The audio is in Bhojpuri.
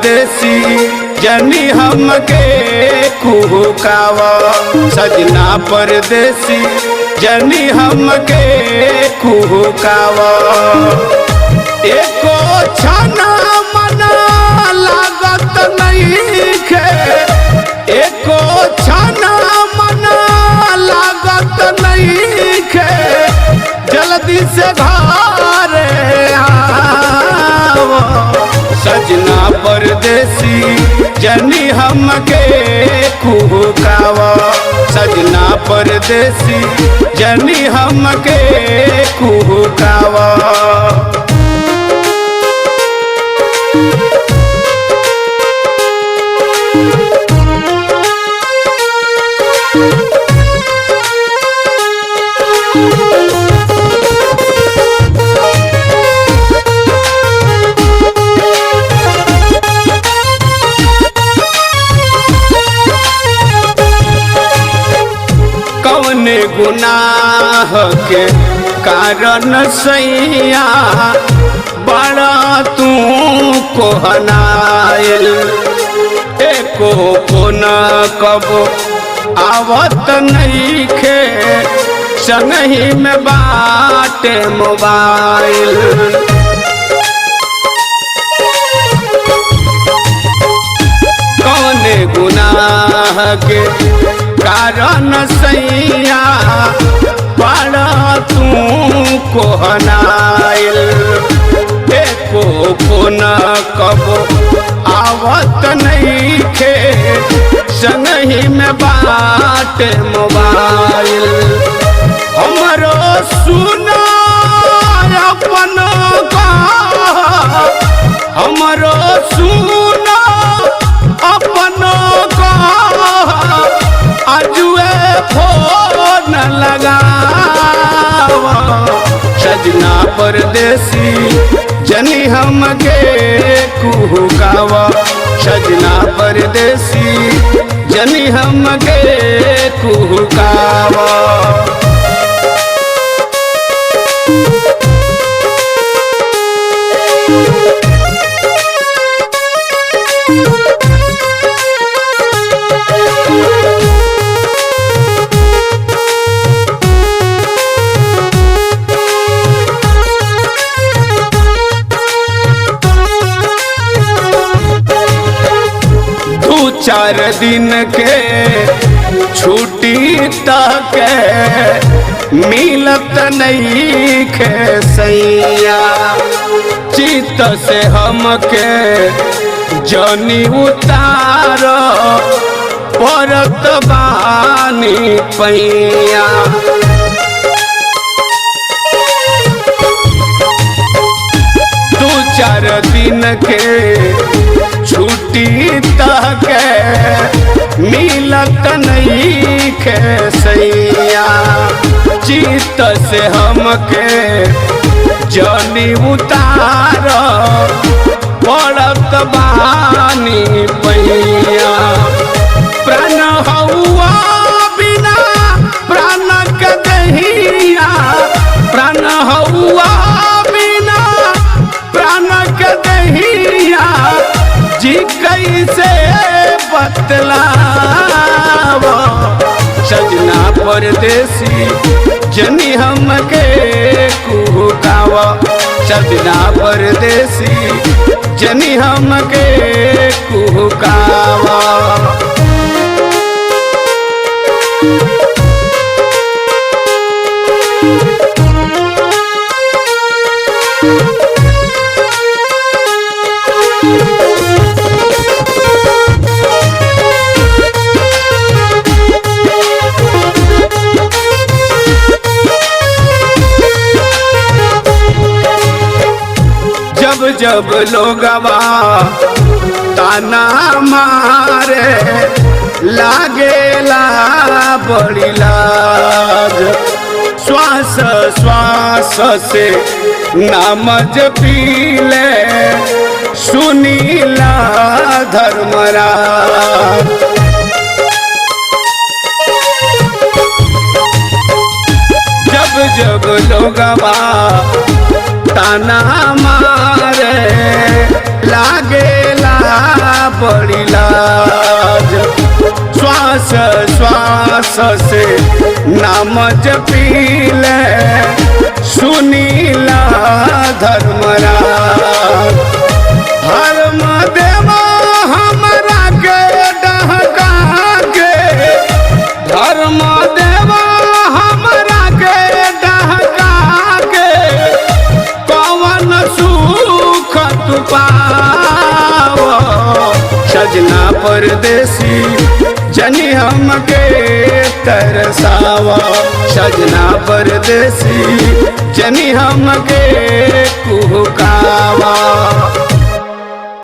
परदेसी जनी हमके कुहुकावा। सजना परदेसी जनी हमके कुहुकावा। एको छना मना लागत नइखे, एको छना मना लागत नइखे। जल्दी से घरे आओ सजना परदेसी जनी हमके कुहुकावा। सजना परदेसी जनी हमके कुहुकावा। कौने गुनाह के कारण सैया बड़ा तू कोहनाइल। एको कोन कबो आवत नइखे, संगही में बाटे मोबाइल। कौने गुनाह के कारण सैया बड़ा तू कोहनाइल। एको कोन कबो आवत नइखे, संगही में बाटे मोबाइल। हमरो सुना अपन का, हमरो सुना अपन का। आजुए फोन लगावा सजना परदेसी जनी हमके कुहुकावा। सजना परदेसी जनी हमके कुहुकावा। चार दिन के छुट्टी तक मिलत नइखे सैया। चित से हमके जनी उतार परत बानी पैया। दू चार दिन के छुट्टी तक मिलत नइखे सैया। चित से हमके जनी उतार पड़त बानी पैया। प्राण हौआ बिना प्राण के दहिया, प्राण हौआ बिना प्राण के दहिया। जी कैसे बतलावा सजना परदेसी जनी हमके कुहुकावा। सजना परदेसी जनी हमके कुहुकावा। जब लोगवा ताना मारे लागेला बड़ी लाज। श्वास श्वास से नाम जपीले सुनीला धर्मराज। जब जब लोगवा ताना मारे लागेला बड़ी लाज। श्वास श्वास से नाम जपीले सुनीला धर्मराज। धर्म देवा हमरा के डहका के, धर्म देवा हमरा के डहका के, कौन सुख तू पाओ। सजना परदेसी जनी हमके तरसावा, सजना परदेसी जनी हमके कुह